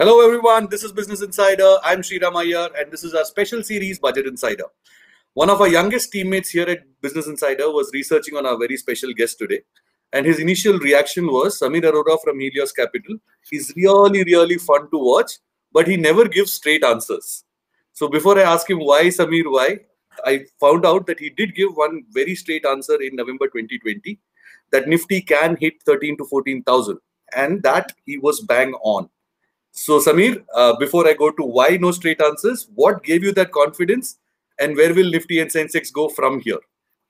Hello everyone, this is Business Insider. I'm Sriram Iyer and this is our special series Budget Insider. One of our youngest teammates here at Business Insider was researching on our very special guest today. And his initial reaction was, Samir Arora from Helios Capital. He's really fun to watch, but he never gives straight answers. So before I ask him why, Samir, why, I found out that he did give one very straight answer in November 2020, that Nifty can hit 13 to 14,000. And that he was bang on. So Samir, before I go to why no straight answers, what gave you that confidence and where will Nifty and Sensex go from here?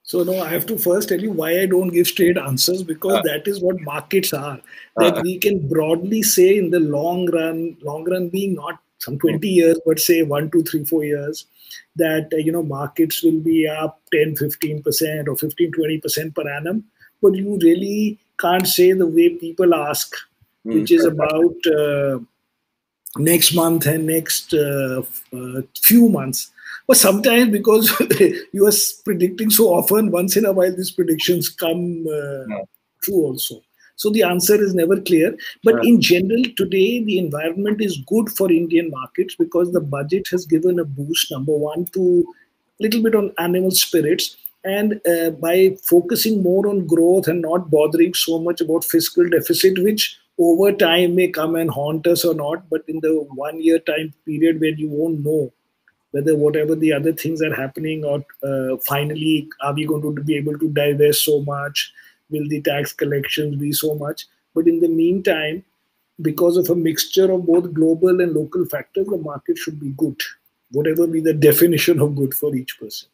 So no, I have to first tell you why I don't give straight answers, because that is what markets are. That we can broadly say in the long run being not some 20 years, but say 1, 2, 3, 4 years, that markets will be up 10, 15% or 15, 20% per annum. But you really can't say the way people ask, which is about next month and next few months. But sometimes because you are predicting so often, once in a while these predictions come true also. So the answer is never clear. But in general, today the environment is good for Indian markets because the budget has given a boost, number one, to a little bit on animal spirits. And by focusing more on growth and not bothering so much about fiscal deficit, which over time may come and haunt us or not, but in the 1 year time period where you won't know whether whatever the other things are happening or finally are we going to be able to divest so much, will the tax collections be so much. But in the meantime, because of a mixture of both global and local factors, the market should be good, whatever be the definition of good for each person.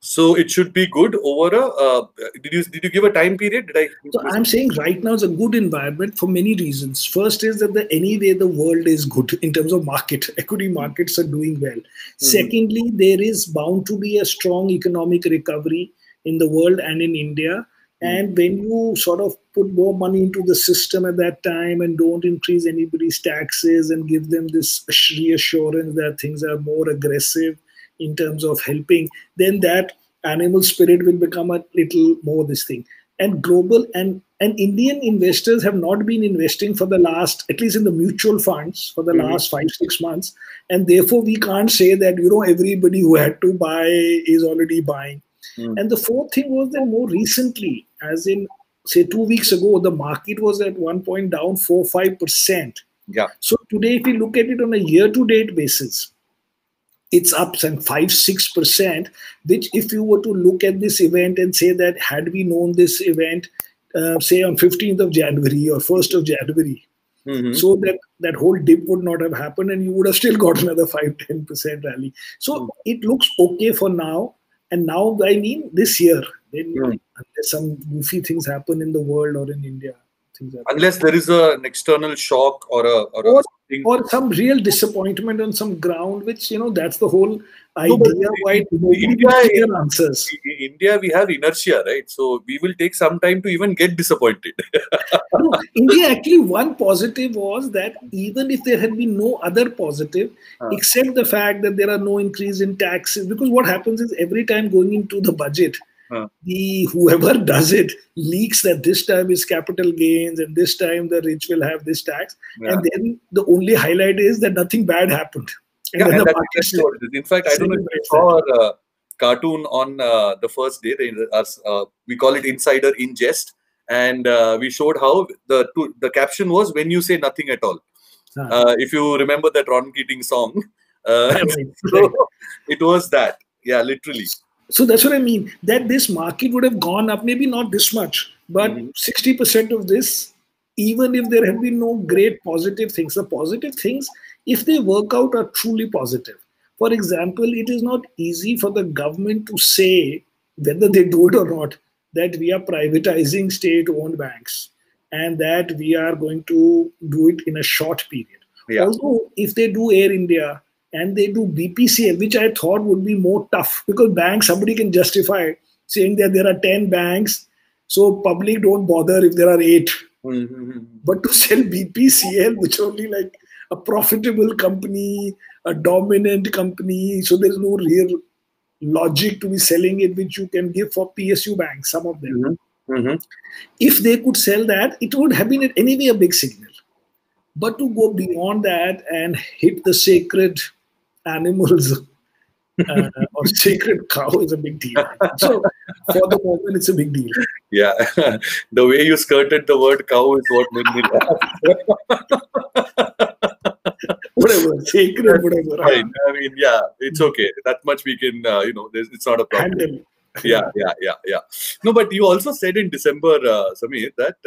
So it should be good over a. Did you give a time period? So I'm saying right now it's a good environment for many reasons. First is that anyway the world is good in terms of market. Equity markets are doing well. Secondly, there is bound to be a strong economic recovery in the world and in India. And when you sort of put more money into the system at that time and don't increase anybody's taxes and give them this reassurance that things are more aggressive in terms of helping, then that animal spirit will become a little more this thing. And global and Indian investors have not been investing for the last, at least in the mutual funds, for the last 5-6 months. And therefore, we can't say that, everybody who had to buy is already buying. And the fourth thing was that more recently, as in, say, 2 weeks ago, the market was at one point down 4-5%. Yeah. So today, if we look at it on a year-to-date basis, it's up some 5-6%, which if you were to look at this event and say that had we known this event, say on 15th of January or 1st of January, so that whole dip would not have happened and you would have still got another 5-10% rally. So it looks okay for now. And now, I mean, this year, then unless some goofy things happen in the world or in India. Unless there is an external shock or some real disappointment on some ground, which that's the whole idea. Why India answers? In India, we have inertia, right? So we will take some time to even get disappointed. No, India actually, one positive was that even if there had been no other positive, except the fact that there are no increase in taxes, because what happens is every time going into the budget, whoever does it leaks that this time is capital gains and this time the rich will have this tax. And then the only highlight is that nothing bad happened. And that's exactly what it is. In fact, I don't know if you saw a cartoon on the first day. We call it Insider in Jest. And we showed how the caption was, when you say nothing at all. If you remember that Ron Keating song. So it was that. Yeah, literally. So that's what I mean, that this market would have gone up, maybe not this much, but 60% of this, even if there have been no great positive things. The positive things, if they work out, are truly positive. For example, it is not easy for the government to say, whether they do it or not, that we are privatizing state-owned banks and that we are going to do it in a short period. Yeah. Although, if they do Air India, and they do BPCL, which I thought would be more tough, because banks, somebody can justify saying that there are 10 banks, so public don't bother if there are 8. But to sell BPCL, which only like a profitable company, a dominant company, so there's no real logic to be selling it, which you can give for PSU banks, some of them. If they could sell that, it would have been anyway a big signal. But to go beyond that and hit the sacred animals or sacred cow is a big deal. So for the moment, it's a big deal. Yeah, the way you skirted the word cow is what made me laugh. Whatever, sacred, whatever. Right. I mean, yeah, it's okay. That much we can, it's not a problem. Handle. Yeah. No, but you also said in December, Samir, that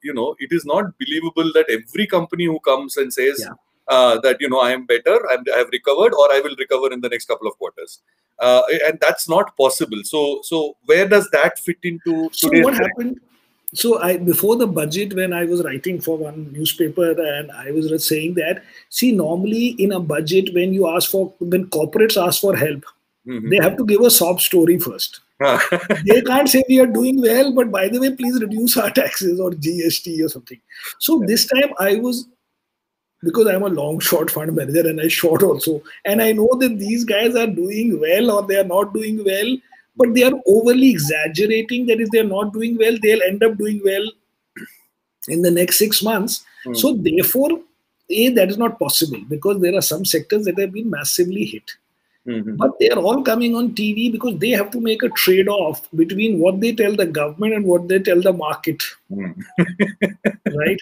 it is not believable that every company who comes and says that I am better, I have recovered, or I will recover in the next couple of quarters, and that's not possible. So where does that fit into? So what happened? So before the budget, when I was writing for one newspaper, and I was saying that, see, normally in a budget, when corporates ask for help, they have to give a sob story first. They can't say we are doing well, but by the way, please reduce our taxes or GST or something. So this time because I'm a long short fund manager and I short also, and I know that these guys are doing well or they are not doing well, but they are overly exaggerating that if they're not doing well, they'll end up doing well in the next 6 months. So therefore, that is not possible because there are some sectors that have been massively hit. But they are all coming on TV because they have to make a trade-off between what they tell the government and what they tell the market. Right?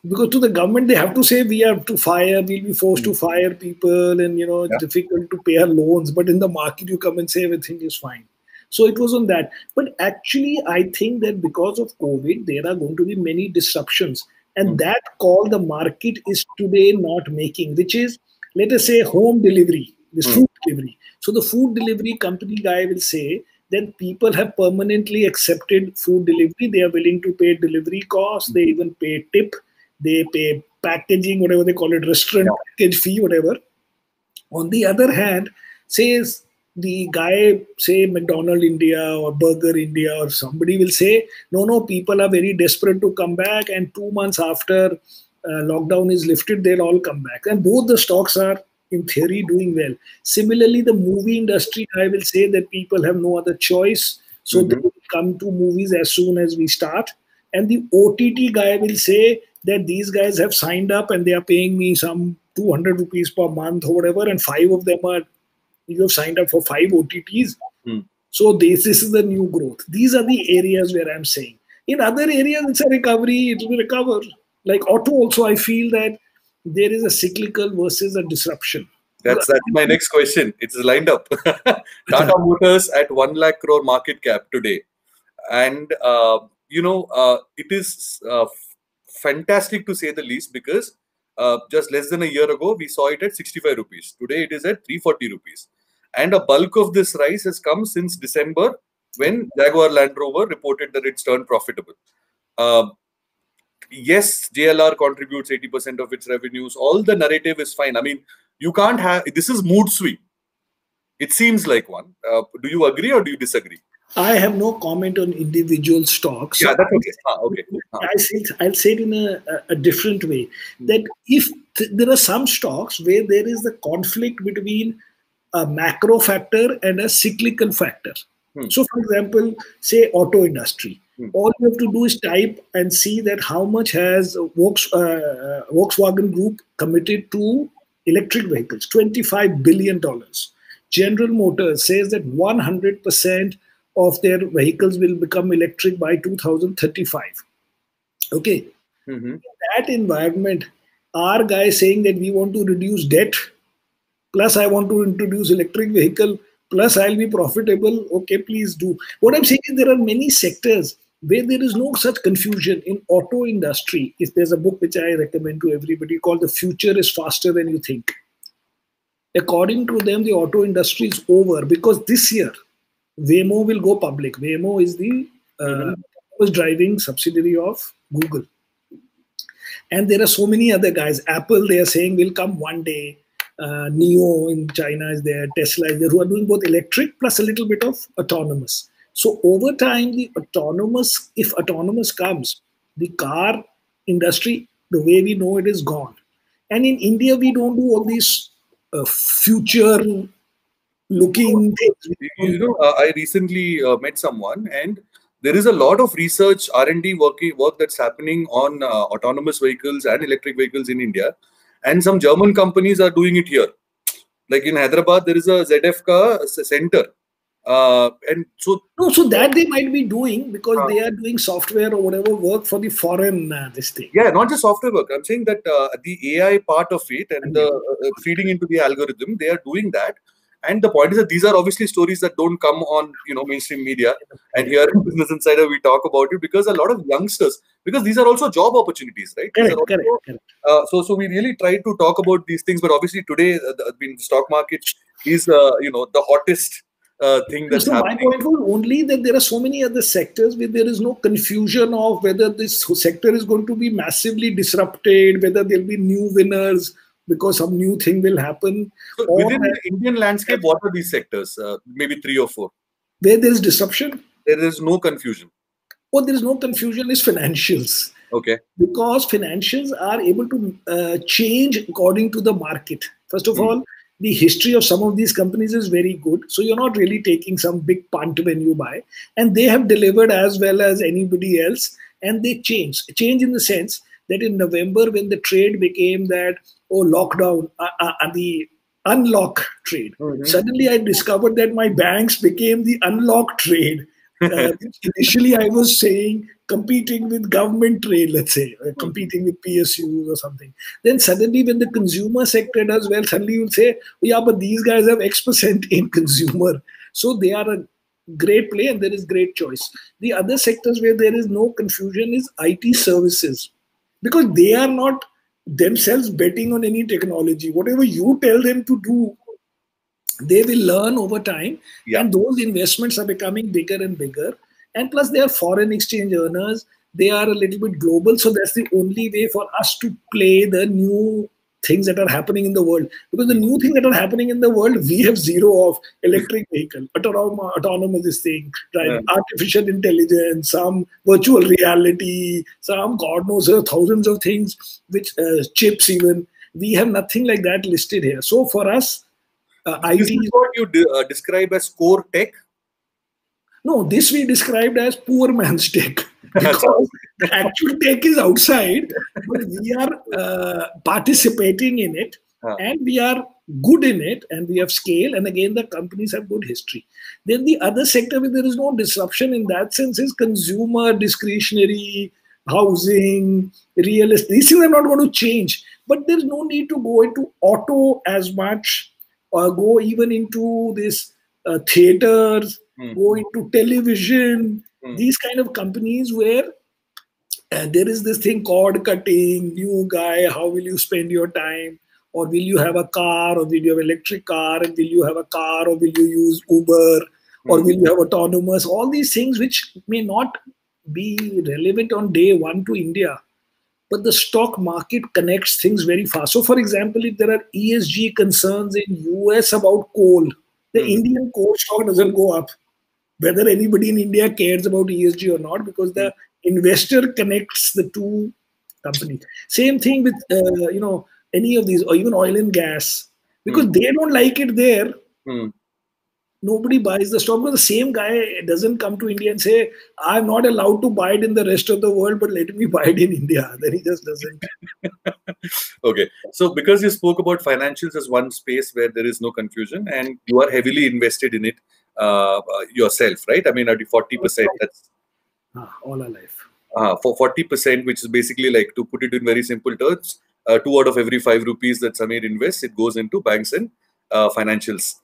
Because to the government, they have to say we'll be forced to fire people, and it's difficult to pay our loans. But in the market, you come and say everything is fine. So it was on that. But actually, I think that because of COVID, there are going to be many disruptions. And that call the market is today not making, which is, let us say, home delivery, this food delivery. So the food delivery company guy will say that people have permanently accepted food delivery. They are willing to pay delivery costs. They even pay tip. They pay packaging, whatever they call it, restaurant package fee, whatever. On the other hand, says the guy, say McDonald India or Burger India or somebody will say, no, people are very desperate to come back, and 2 months after lockdown is lifted, they'll all come back. And both the stocks are, in theory, doing well. Similarly, the movie industry, I will say that people have no other choice. So they will come to movies as soon as we start. And the OTT guy will say that these guys have signed up and they are paying me some 200 rupees per month or whatever, and 5 of them are, you have signed up for 5 OTTs. So this is the new growth. These are the areas where I'm saying. In other areas, it's a recovery, it will recover. Like auto also, I feel that there is a cyclical versus a disruption. That's my next question. It's lined up. Tata Motors at 1 lakh crore market cap today. And, it is fantastic to say the least, because just less than a year ago, we saw it at 65 rupees. Today, it is at 340 rupees. And a bulk of this rise has come since December, when Jaguar Land Rover reported that it's turned profitable. Yes, JLR contributes 80% of its revenues. All the narrative is fine. I mean, you can't have, this is mood swing. It seems like one. Do you agree or do you disagree? I have no comment on individual stocks. Yeah, that's okay. I'll say it in a different way. That if there are some stocks where there is the conflict between a macro factor and a cyclical factor. So, for example, say auto industry. All you have to do is type and see that how much has Volkswagen Group committed to electric vehicles, $25 billion. General Motors says that 100% of their vehicles will become electric by 2035. Okay. In that environment, our guy saying that we want to reduce debt, plus I want to introduce electric vehicle, plus I'll be profitable. Okay, please do. What I'm saying is there are many sectors where there is no such confusion. In auto industry, if there's a book which I recommend to everybody called The Future is Faster Than You Think. According to them, the auto industry is over because this year, Waymo will go public. Waymo is the driving subsidiary of Google. And there are so many other guys. Apple, they are saying, will come one day. NIO in China is there. Tesla is there, who are doing both electric plus a little bit of autonomous. So over time, if autonomous comes, the car industry, the way we know it, is gone. And in India, we don't do all these future-looking things. I recently met someone, and there is a lot of research R&D work that's happening on autonomous vehicles and electric vehicles in India, and some German companies are doing it here. Like in Hyderabad, there is a ZF center, and so no, so that they might be doing because they are doing software or whatever work for the foreign this thing. Yeah, not just software work. I'm saying that the AI part of it and the feeding into the algorithm, they are doing that. And the point is that these are obviously stories that don't come on, mainstream media. And here in Business Insider, we talk about it because a lot of youngsters, because these are also job opportunities, right? Correct. So we really try to talk about these things. But obviously today, the stock market is, the hottest thing that's happening. My point was only that there are so many other sectors where there is no confusion of whether this sector is going to be massively disrupted, whether there'll be new winners because some new thing will happen. So within the Indian landscape, what are these sectors? Maybe 3 or 4. Where there is disruption? There is no confusion. What there is no confusion is financials. Okay. Because financials are able to change according to the market. First of all, the history of some of these companies is very good. So you're not really taking some big punt when you buy. And they have delivered as well as anybody else. And they change. Change in the sense that in November, when the trade became that, lockdown, the unlock trade. Suddenly I discovered that my banks became the unlock trade. Initially, I was saying competing with government trade, let's say, competing with PSUs or something. Then suddenly when the consumer sector does well, suddenly you'll say, yeah, but these guys have X% in consumer. So they are a great play and there is great choice. The other sectors where there is no confusion is IT services. Because they are not themselves betting on any technology. Whatever you tell them to do, they will learn over time, and those investments are becoming bigger and bigger. And plus, they are foreign exchange earners. They are a little bit global. So that's the only way for us to play the new things that are happening in the world. Because the new things that are happening in the world, we have zero of: electric vehicle, autonomous thing, right? Artificial intelligence, some virtual reality, some God knows thousands of things, which chips even. We have nothing like that listed here. So for us, this is what you describe as core tech? No, this we described as poor man's tech. Because the actual tech is outside, but we are participating in it and we are good in it and we have scale. And again, the companies have good history. Then the other sector where there is no disruption in that sense is consumer, discretionary, housing, real estate. These things are not going to change. But there's no need to go into auto as much or go even into this theaters, go into television, these kind of companies where there is this thing cord cutting, new guy, how will you spend your time? Or will you have a car, or will you have an electric car, and will you have a car, or will you use Uber, or will you have autonomous? All these things which may not be relevant on day one to India, but the stock market connects things very fast. So for example, if there are ESG concerns in US about coal, the Indian coal stock doesn't go up, whether anybody in India cares about ESG or not, because the investor connects the two companies. Same thing with, any of these, or even oil and gas, because they don't like it there. Nobody buys the stock. Because the same guy doesn't come to India and say, I'm not allowed to buy it in the rest of the world, but let me buy it in India. Then he just doesn't. Okay. So because you spoke about financials as one space where there is no confusion and you are heavily invested in it yourself, right? I mean, at 40%, that's all our life. For 40%, which is basically, like, to put it in very simple terms, 2 out of every 5 rupees that Samir invests, it goes into banks and financials.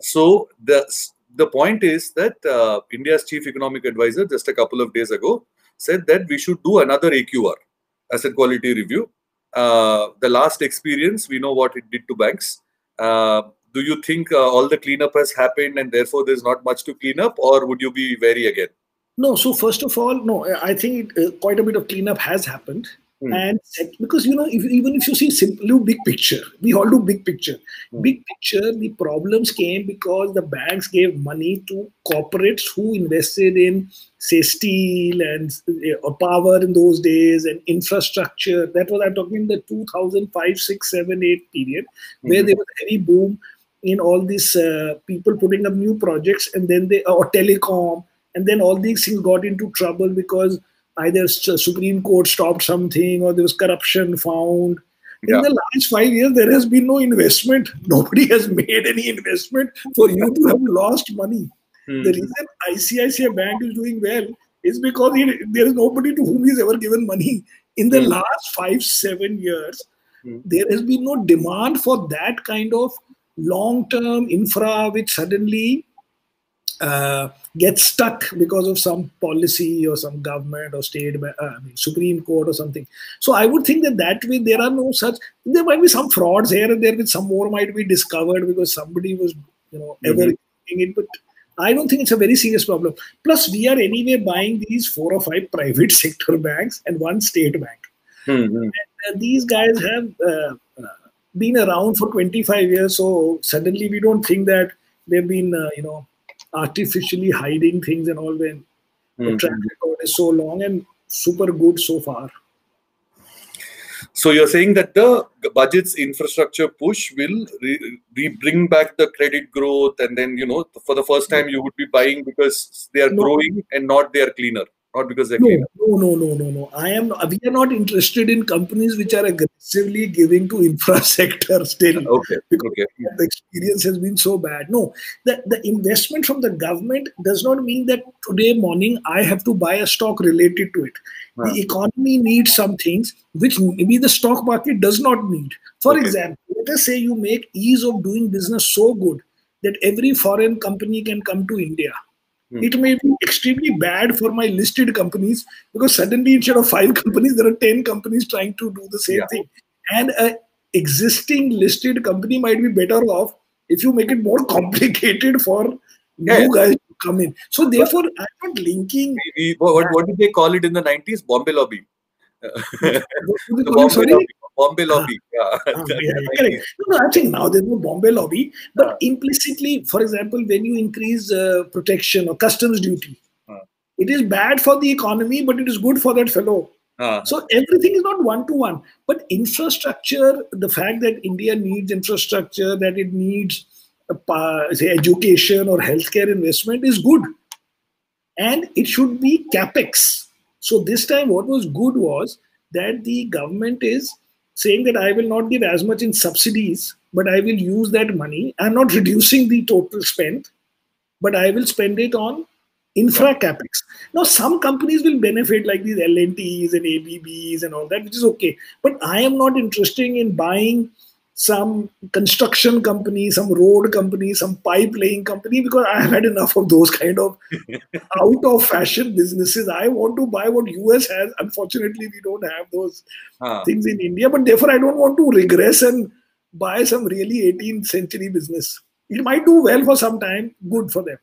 So the point is that India's chief economic advisor just a couple of days ago said that we should do another AQR, asset quality review. The last experience, we know what it did to banks. Do you think all the cleanup has happened and therefore there's not much to clean up, or would you be wary again? No, so first of all, no, I think quite a bit of cleanup has happened. And because, even if you see simple big picture, we all do big picture. Big picture, the problems came because the banks gave money to corporates who invested in, say, steel and power in those days and infrastructure. That was, I'm talking in the 2005, 6, 7, 8 period, where there was a heavy boom in all these people putting up new projects, and then or telecom. and then all these things got into trouble because either Supreme Court stopped something or there was corruption found. In the last 5 years, there has been no investment. Nobody has made any investment for you to have lost money. The reason ICICI Bank is doing well is because there is nobody to whom he's ever given money. In the last 5-7 years, there has been no demand for that kind of long-term infra which suddenly gets stuck because of some policy or some government or state, Supreme Court or something. So I would think that way there are no such. There might be some frauds here and there, which some more might be discovered because somebody was, ever doing it. But I don't think it's a very serious problem. Plus, we are anyway buying these 4 or 5 private sector banks and 1 state bank. And these guys have been around for 25 years. So suddenly we don't think that they've been, artificially hiding things and all when the track record is so long and super good so far. So you're saying that the budget's infrastructure push will bring back the credit growth, and then for the first time you would be buying because they are growing and not they are cleaner, not because they're cleaner. No. We are not interested in companies which are aggressively giving to infra sector still. Because the experience has been so bad. No, the investment from the government does not mean that today morning I have to buy a stock related to it. The economy needs some things which maybe the stock market does not need. For example, let us say you make ease of doing business so good that every foreign company can come to India. It may be extremely bad for my listed companies because suddenly instead of 5 companies, there are 10 companies trying to do the same thing. And an existing listed company might be better off if you make it more complicated for new guys to come in. So therefore, I'm not linking. What did they call it in the 90s? Bombay Lobby. Bombay Lobby. Correct. No, I'm saying now there's no Bombay Lobby, but implicitly, for example, when you increase protection or customs duty, it is bad for the economy, but it is good for that fellow. So everything is not one-to-one. But infrastructure, the fact that India needs infrastructure, that it needs say education or healthcare investment is good. And it should be capex. So this time what was good was that the government is saying that I will not give as much in subsidies, but I will use that money. I'm not reducing the total spend, but I will spend it on infra capex. Now, some companies will benefit like these L&Ts and ABBs and all that, which is okay. But I am not interested in buying some construction company, some road company, some pipe laying company, because I have had enough of those kind of out of fashion businesses. I want to buy what US has. Unfortunately, we don't have those things in India, but therefore I don't want to regress and buy some really 18th century business. It might do well for some time, good for them.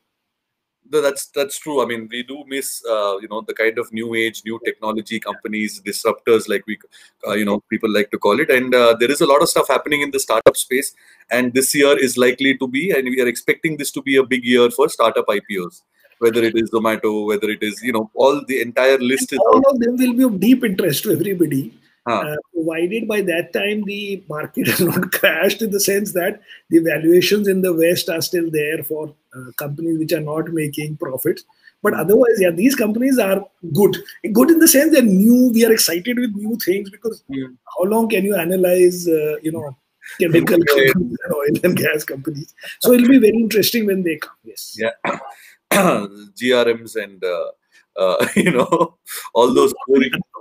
No, that's true. I mean, we do miss, the kind of new age, new technology companies, disruptors, like people like to call it. And there is a lot of stuff happening in the startup space. And this year is likely to be, and we are expecting this to be a big year for startup IPOs. Whether it is Zomato, whether it is, all the entire list is. All of them will be of deep interest to everybody. Provided by that time the market has not crashed, in the sense that the valuations in the West are still there for companies which are not making profits. But otherwise, these companies are good. Good in the sense they're new. We are excited with new things because how long can you analyze, chemical companies and oil and gas companies? So it'll be very interesting when they come. Yes. Yeah. GRMs and all those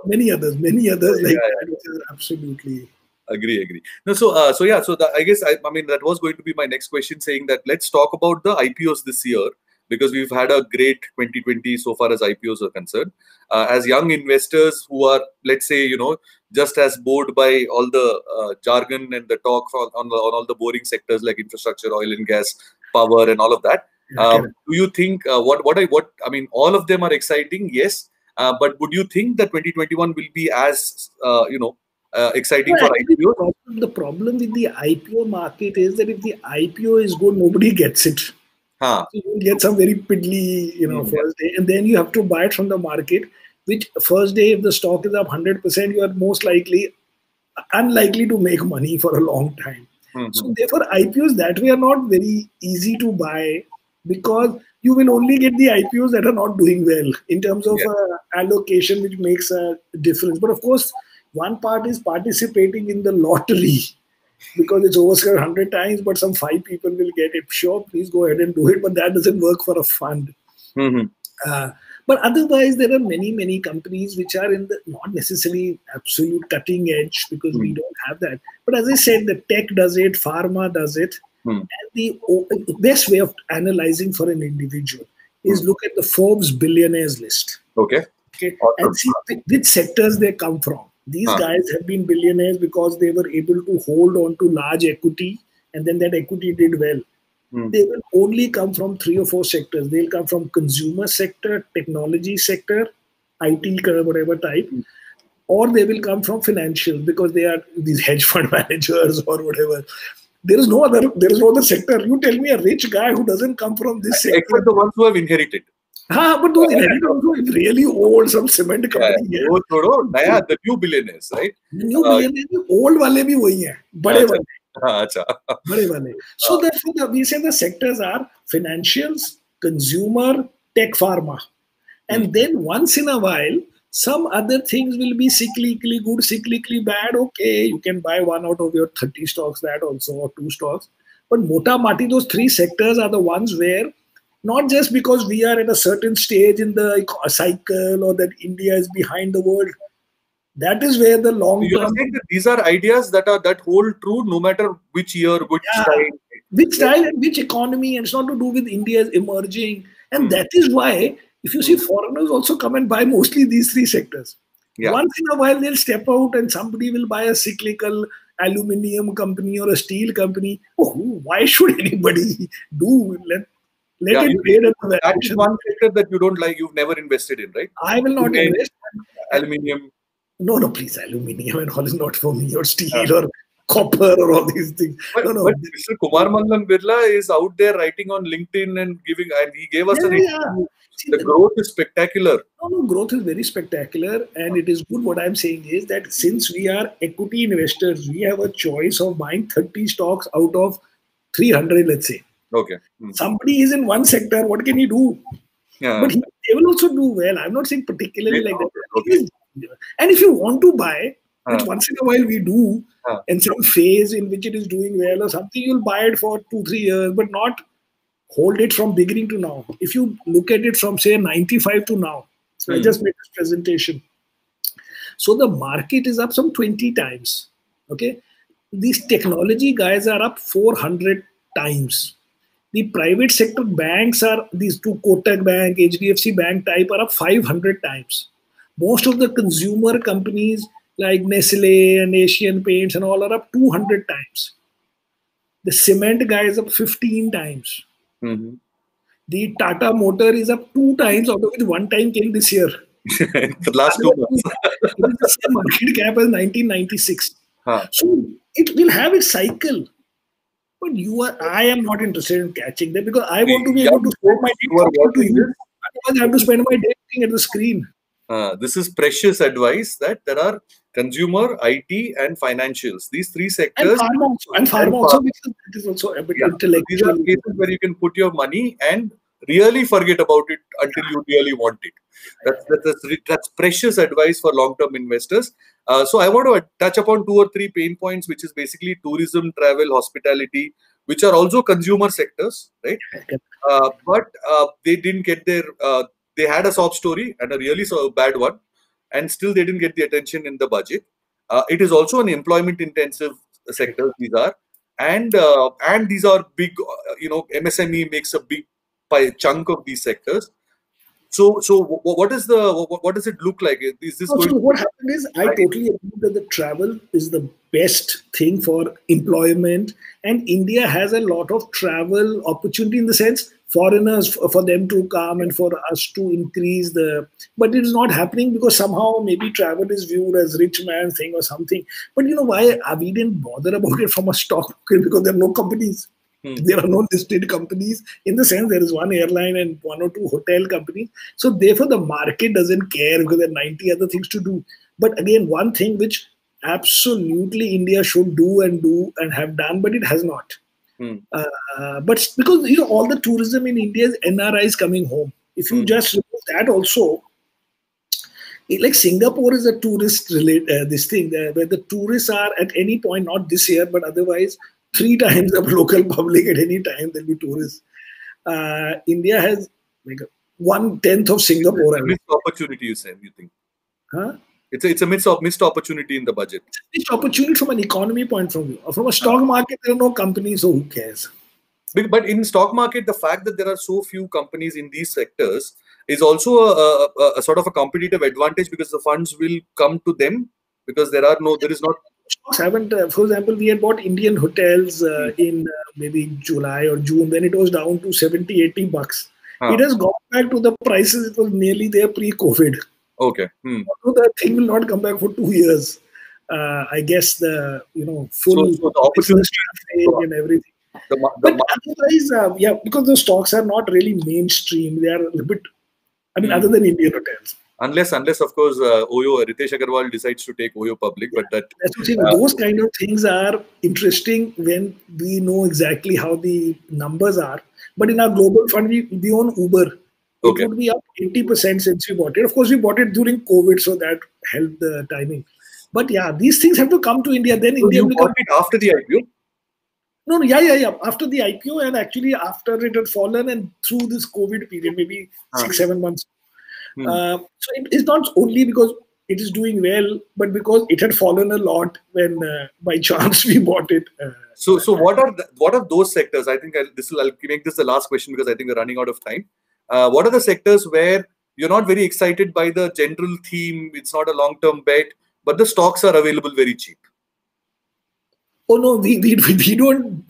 many others like that, which are absolutely agree. No, I guess that was going to be my next question, saying that let's talk about the IPOs this year, because we've had a great 2020 so far as IPOs are concerned. As young investors who are, let's say, just as bored by all the jargon and the talk on all the boring sectors like infrastructure, oil and gas, power, and all of that. Do you think all of them are exciting? Yes. But would you think that 2021 will be as, exciting for IPO? The problem with the IPO market is that if the IPO is good, nobody gets it. So you get some very piddly, first day, and then you have to buy it from the market, which first day, if the stock is up 100%, you are most unlikely to make money for a long time. So therefore, IPOs that way are not very easy to buy, because you will only get the IPOs that are not doing well in terms of allocation, which makes a difference. But of course, one part is participating in the lottery because it's oversubscribed 100 times, but some 5 people will get it. Sure, please go ahead and do it, but that doesn't work for a fund. But otherwise, there are many companies which are in the not necessarily absolute cutting edge because we don't have that. But as I said, the tech does it, pharma does it. And the best way of analyzing for an individual is look at the Forbes billionaires list. Okay. And see which sectors they come from. These guys have been billionaires because they were able to hold on to large equity, and then that equity did well. They will only come from 3 or 4 sectors. They'll come from consumer sector, technology sector, IT, whatever type, or they will come from financials because they are these hedge fund managers or whatever. There is no other sector. You tell me a rich guy who doesn't come from this sector. Except the ones who have inherited. But those inherited also is really old, some cement company. The new billionaires, right? New billionaires, old wale bhi wahi hai. Bade wale. So therefore, we say the sectors are financials, consumer, tech, pharma. And then once in a while, some other things will be cyclically good, cyclically bad. Okay, you can buy 1 out of your 30 stocks, that also, or 2 stocks. But mota mati, those 3 sectors are the ones where, not just because we are at a certain stage in the cycle or that India is behind the world. That is where the long term. You're saying that these are ideas that hold true no matter which year, which style. Which style and which economy, and it's not to do with India's emerging. And that is why, if you see foreigners also come and buy mostly these 3 sectors. Once in a while, they'll step out and somebody will buy a cyclical aluminium company or a steel company. Oh, why should anybody do? Let it trade at the valuation. That is one sector that you don't like, you've never invested in, right? I will not invest. Aluminium. No, please, aluminium and all is not for me, or steel or copper or all these things. But Mr. Kumar Mangalam Birla is out there writing on LinkedIn and he gave us an interview. The growth is spectacular. No, growth is very spectacular, and it is good. What I'm saying is that since we are equity investors, we have a choice of buying 30 stocks out of 300, let's say. Okay. Somebody is in one sector, what can he do? But they will also do well. I'm not saying particularly like that. Okay. And if you want to buy, which once in a while we do, and some phase in which it is doing well or something, you'll buy it for 2-3 years, but not hold it from beginning to now. If you look at it from, say, 95 to now, so I just made this presentation. So the market is up some 20 times. Okay, these technology guys are up 400 times. The private sector banks are, these 2 Kotak Bank, HDFC Bank type are up 500 times. Most of the consumer companies like Nestle and Asian Paints and all are up 200 times. The cement guy is up 15 times. The Tata Motor is up 2 times, out of which 1 time came this year. The last 2 months. It is the same market cap as 1996. So it will have a cycle. But I am not interested in catching them because I want to be able to spend my day talking to you. Otherwise, I have to spend my day looking at the screen. This is precious advice that there are consumer, IT, and financials. These 3 sectors. And pharma also, which is also a bit intellectual. These are places where you can put your money and really forget about it until you really want it. That's precious advice for long-term investors. So I want to touch upon 2 or 3 pain points, which is basically tourism, travel, hospitality, which are also consumer sectors, right? But they didn't get their. They had a sob story and a really bad one, and still they didn't get the attention in the budget. It is also an employment-intensive sector. These are, and these are big. MSME makes a big chunk of these sectors. So what does it look like? Is this so what happened is I totally agree that the travel is the best thing for employment, and India has a lot of travel opportunity in the sense foreigners for them to come and for us to increase but it is not happening because somehow maybe travel is viewed as rich man's thing or something. But you know why we didn't bother about it from a stock market? Because there are no companies. There are no listed companies. In the sense, there is one airline and 1 or 2 hotel companies. So therefore, the market doesn't care because there are 90 other things to do. But again, one thing which absolutely India should do and have done, but it has not. But because all the tourism in India is NRIs coming home. If you just remove that also, like Singapore is a tourist this thing where the tourists are at any point, not this year, but otherwise 3 times the local public at any time there'll be tourists. India has like 1/10 of Singapore. It's a missed opportunity, you think? Huh? It's a missed opportunity in the budget. It's an opportunity from an economy point of view. From a stock market, there are no companies, so who cares? But in stock market, the fact that there are so few companies in these sectors is also a sort of a competitive advantage, because the funds will come to them, because there is not. Stocks haven't, for example, we had bought Indian hotels in maybe July or June when it was down to 70, $80. It has gone back to the prices it was nearly there pre-COVID. Okay. So the thing will not come back for 2 years. I guess the full so the opportunity and everything. But otherwise, because the stocks are not really mainstream, they are a little bit. I mean, other than Indian hotels. Unless of course, Ritesh Agarwal decides to take Oyo public, but that's what I'm saying. Those kind of things are interesting when we know exactly how the numbers are. But in our global fund, we own Uber. It would be up 80% since we bought it. Of course, we bought it during COVID, so that helped the timing. But yeah, these things have to come to India. Then so India you bought it after the IPO? No, yeah. After the IPO, and actually after it had fallen and through this COVID period, maybe 6-7 months. So it's not only because it is doing well, but because it had fallen a lot when by chance we bought it. So what are those sectors? I think I'll make this the last question, because I think we're running out of time. What are the sectors where you're not very excited by the general theme? It's not a long-term bet, but the stocks are available very cheap. Oh no, we don't.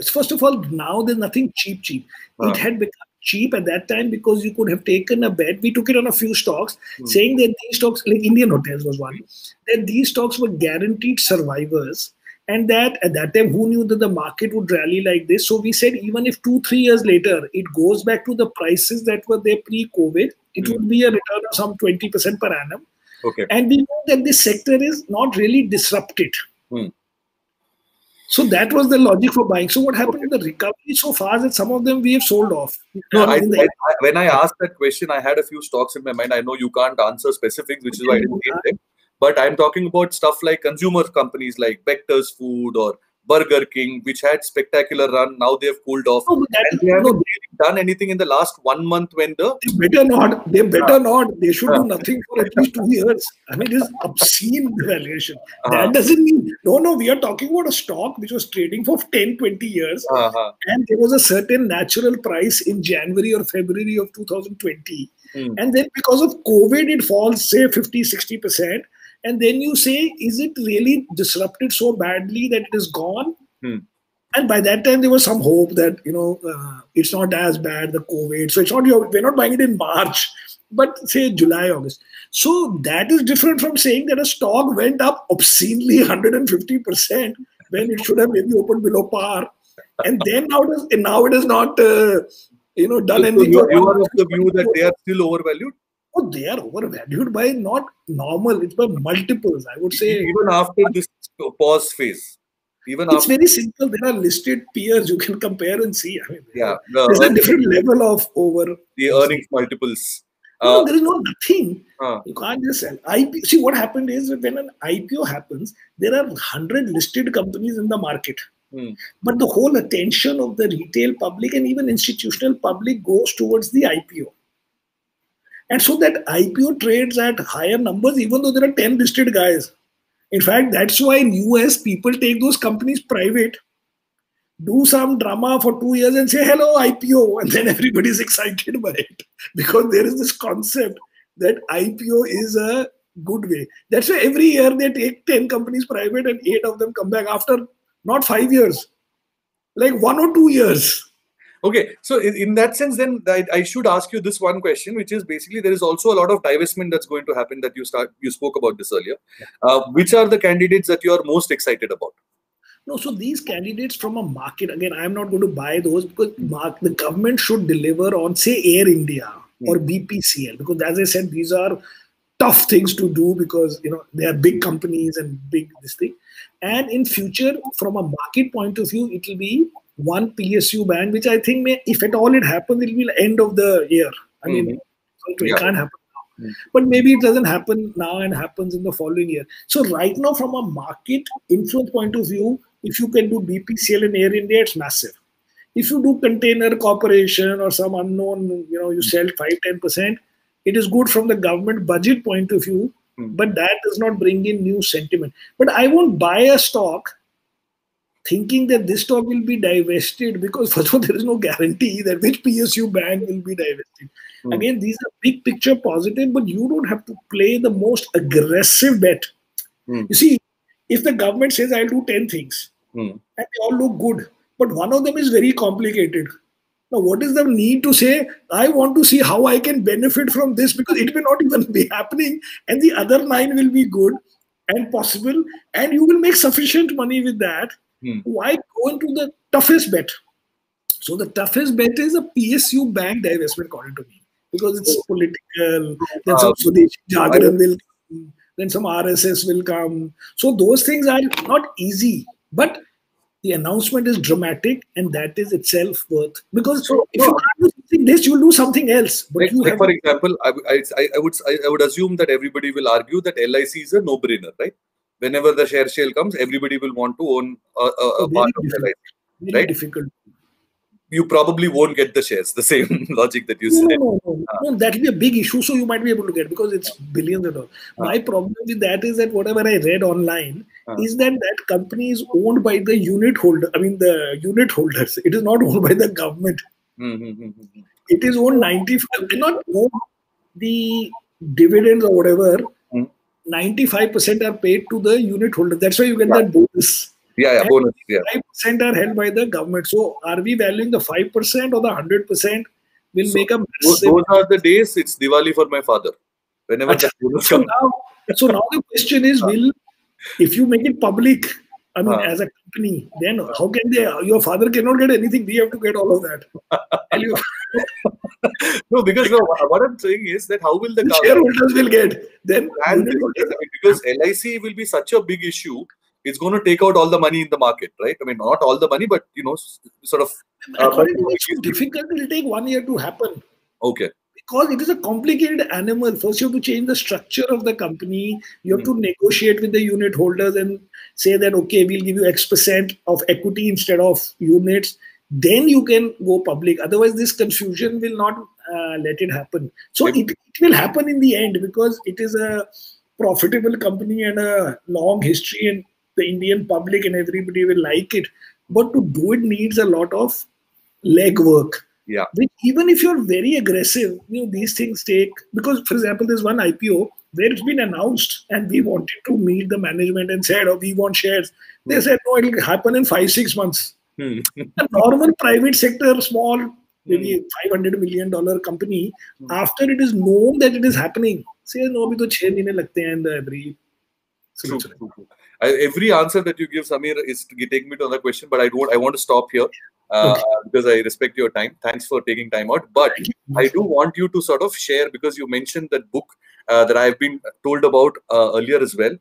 First of all, now there's nothing cheap. It had become cheap at that time because you could have taken a bet. We took it on a few stocks, saying that these stocks, like Indian Hotels was one, that these stocks were guaranteed survivors, and that at that time, who knew that the market would rally like this? So we said, even if 2-3 years later it goes back to the prices that were there pre-COVID, it would be a return of some 20% per annum. Okay. And we know that this sector is not really disrupted. So that was the logic for buying. So what happened in the recovery so far that some of them we have sold off. No, when I asked that question, I had a few stocks in my mind. I know you can't answer specifics, which is why I didn't name them. But I'm talking about stuff like consumer companies like Bector's Food or Burger King, which had spectacular run. Now they have cooled off. No, and they haven't really done anything in the last 1 month when the... They better not. They should do nothing for at least 2 years. I mean, it is obscene valuation. That doesn't mean... No, we are talking about a stock which was trading for 10-20 years. And there was a certain natural price in January or February of 2020. And then because of COVID, it falls, say, 50-60%. And then you say, is it really disrupted so badly that it is gone? And by that time, there was some hope that, it's not as bad, the COVID. So it's not, we're not buying it in March, but say July, August. So that is different from saying that a stock went up obscenely 150% when it should have maybe opened below par. And then now it is not, done anything. So you are of the view that they are still overvalued? Oh, they are overvalued by not normal. It's by multiples, I would say. Even after this pause phase. It's very simple. There are listed peers you can compare and see. I mean, there's a different level of over. The earnings multiples. No, there is nothing. You can't just sell. See, what happened is that when an IPO happens, there are 100 listed companies in the market. But the whole attention of the retail public and even institutional public goes towards the IPO. And so that IPO trades at higher numbers, even though there are 10 listed guys. In fact, that's why in US, people take those companies private, do some drama for 2 years and say, hello, IPO. And then everybody's excited by it. Because there is this concept that IPO is a good way. That's why every year they take 10 companies private and 8 of them come back after not 5 years, like 1 or 2 years. Okay, so in that sense, then I should ask you this one question, which is basically there is also a lot of divestment that's going to happen that you spoke about this earlier. Which are the candidates that you are most excited about? No, so these candidates from a market, again, I'm not going to buy those because the government should deliver on, say, Air India or BPCL, because as I said, these are tough things to do because they are big companies and big this thing. And in future, from a market point of view, it will be one PSU ban, which I think may, if at all it happens, it will be the end of the year. I mean, it can't happen now. But maybe it doesn't happen now and happens in the following year. So right now, from a market influence point of view, if you can do BPCL in Air India, it's massive. If you do Container Corporation or some unknown, you sell 5-10%, it is good from the government budget point of view, but that does not bring in new sentiment. But I won't buy a stock thinking that this stock will be divested, because first of all, there is no guarantee that which PSU bank will be divested. Again, these are big picture positive, but you don't have to play the most aggressive bet. You see, if the government says, I'll do 10 things, and they all look good, but one of them is very complicated. Now, what is the need to say, I want to see how I can benefit from this, because it may not even be happening, and the other 9 will be good and possible, and you will make sufficient money with that. Why go into the toughest bet? So the toughest bet is a PSU bank divestment, according to me, because it's political. Then some Swadeshi Jagran will come, then some RSS will come. So those things are not easy, but the announcement is dramatic, and that is itself worth. Because if you can't do something this, you'll do something else. But for example, I would assume that everybody will argue that LIC is a no-brainer, right? Whenever the share sale comes, everybody will want to own a part of LIC, right? Very difficult. You probably won't get the shares. The same logic that you said. No, that will be a big issue. So you might be able to get, because it's billions and all. My problem with that is that whatever I read online is that company is owned by the unit holder. I mean, the unit holders. It is not owned by the government. It is owned 95. Not own the dividends or whatever. 95% are paid to the unit holder. That's why you get that bonus. Bonus. 5% are held by the government. So are we valuing the 5% or the 100%? Will make a massive. Those are the days. It's Diwali for my father. Whenever that bonus comes. So now the question is, if you make it public, I mean, as a company, then how can your father cannot get anything? We have to get all of that. No, because what I'm saying is that how will the shareholders will get then? Because LIC will be such a big issue. It's going to take out all the money in the market, right? I mean, not all the money, but sort of. It's difficult. It will take 1 year to happen. Okay. Because it is a complicated animal. First, you have to change the structure of the company. You have to negotiate with the unit holders and say that, okay, we'll give you X% of equity instead of units. Then you can go public. Otherwise, this confusion will not let it happen. So it will happen in the end, because it is a profitable company and a long history, and the Indian public and everybody will like it. But to do it needs a lot of legwork. Yeah. Which, even if you're very aggressive, these things take, because for example, there's one IPO where it's been announced and we wanted to meet the management and said, we want shares. They said, no, it'll happen in 5-6 months. A normal private sector, small, maybe $500 million company, after it is known that it is happening, say, no, abhi to 6 mahine lagte hain in every. Every answer that you give, Samir, is to take me to another question, but I want to stop here because I respect your time. Thanks for taking time out. But I do want you to sort of share, because you mentioned that book that I've been told about earlier as well.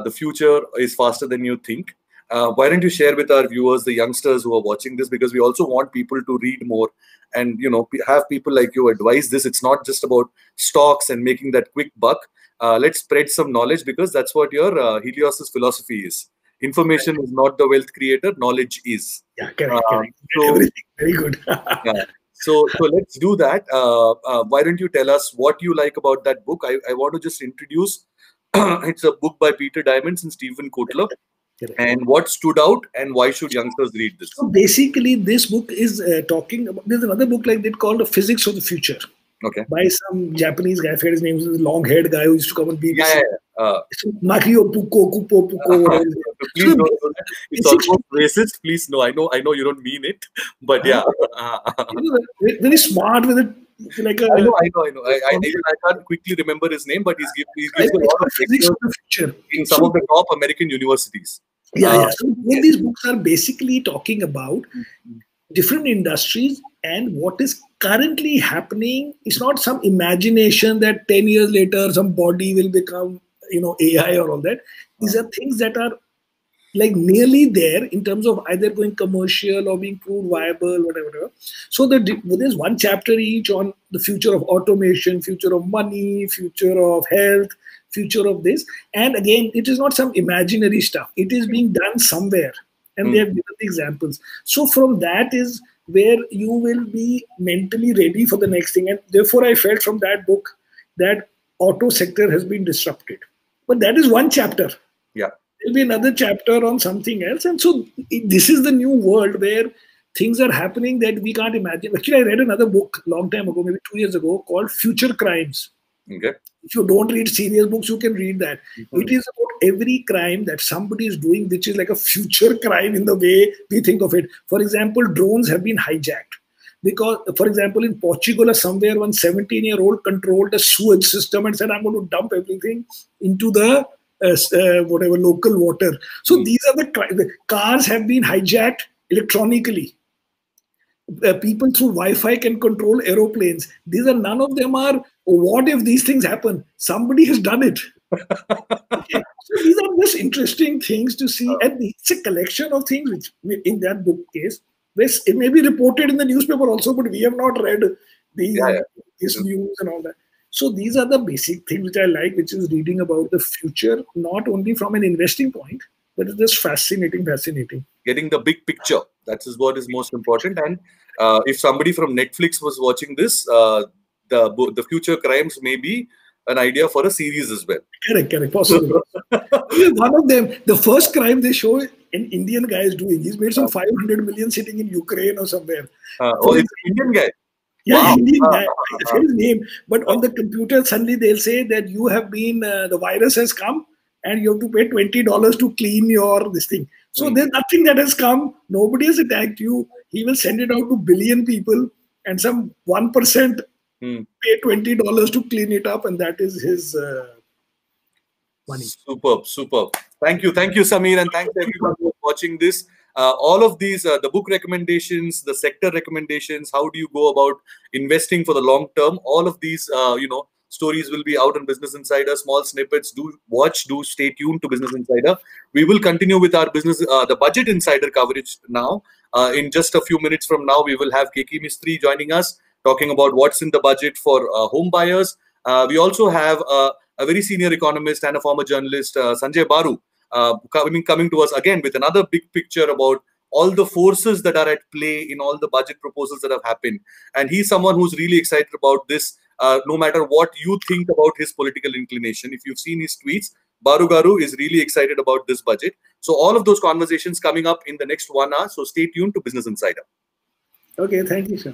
The future is faster than you think. Why don't you share with our viewers, the youngsters who are watching this, because we also want people to read more and have people like you advise this. It's not just about stocks and making that quick buck. Let's spread some knowledge, because that's what your Helios's philosophy is. Information is not the wealth creator, knowledge is. Yeah, correct. So, very good. So let's do that. Why don't you tell us what you like about that book? I want to just introduce. It's a book by Peter Diamandis and Stephen Kotler. And what stood out, and why should youngsters read this? So basically, this book is talking about. There's another book like that called The Physics of the Future. Okay. By some Japanese guy. I forget his name. He's a long-haired guy who used to come on BBC. Makio Puko, Puko. Please don't do that. It's almost racist. Please, no. I know you don't mean it, but yeah. Very smart with it. Like I know. I can't quickly remember his name, but he's given a lot of lectures in some of the top American universities. So these books are basically talking about different industries and what is currently happening. It's not some imagination that 10 years later some body will become AI or all that. These are things that are like nearly there in terms of either going commercial or being proved viable, whatever. So there's one chapter each on the future of automation, future of money, future of health, future of this. And again, it is not some imaginary stuff. It is being done somewhere. And they have given the examples. So from that is where you will be mentally ready for the next thing. And therefore, I felt from that book that auto sector has been disrupted. But that is one chapter. Yeah. There'll be another chapter on something else. And so this is the new world where things are happening that we can't imagine. Actually, I read another book a long time ago, maybe 2 years ago, called Future Crimes. Okay. If you don't read serious books, you can read that. It is about every crime that somebody is doing, which is like a future crime in the way we think of it. For example, drones have been hijacked. Because, for example, in Portugal or somewhere, one 17-year-old controlled a sewage system and said, I'm going to dump everything into the whatever local water. So these are the cars have been hijacked electronically. People through Wi-Fi can control aeroplanes. These are none of them are, what if these things happen? Somebody has done it. Okay. So these are just interesting things to see. And it's a collection of things which in that book case, it may be reported in the newspaper also, but we have not read this news and all that. So these are the basic things which I like, which is reading about the future, not only from an investing point, but it's just fascinating. Getting the big picture. That is what is most important. And if somebody from Netflix was watching this, the future crimes may be an idea for a series as well. Correct, possible. One of them, the first crime they show an Indian guy is doing. He's made some 500 million sitting in Ukraine or somewhere. It's an Indian guy. Yeah, wow. Indian guy. I forget his name. But on the computer, suddenly they'll say that you have been, the virus has come and you have to pay $20 to clean your this thing. So there's nothing that has come. Nobody has attacked you. He will send it out to billion people and some 1% pay $20 to clean it up. And that is his money. Superb. Thank you, Samir. And thanks everyone for watching this. All of these, the book recommendations, the sector recommendations, how do you go about investing for the long term? All of these, stories will be out on Business Insider. Small snippets. Do stay tuned to Business Insider. We will continue with our the Budget Insider coverage now. In just a few minutes from now, we will have Keki Mistry joining us, talking about what's in the budget for home buyers. We also have a very senior economist and a former journalist, Sanjay Baru, coming to us again with another big picture about all the forces that are at play in all the budget proposals that have happened. And he's someone who's really excited about this, no matter what you think about his political inclination. If you've seen his tweets, Baru Garu is really excited about this budget. So all of those conversations coming up in the next 1 hour. So stay tuned to Business Insider. Okay, thank you, sir.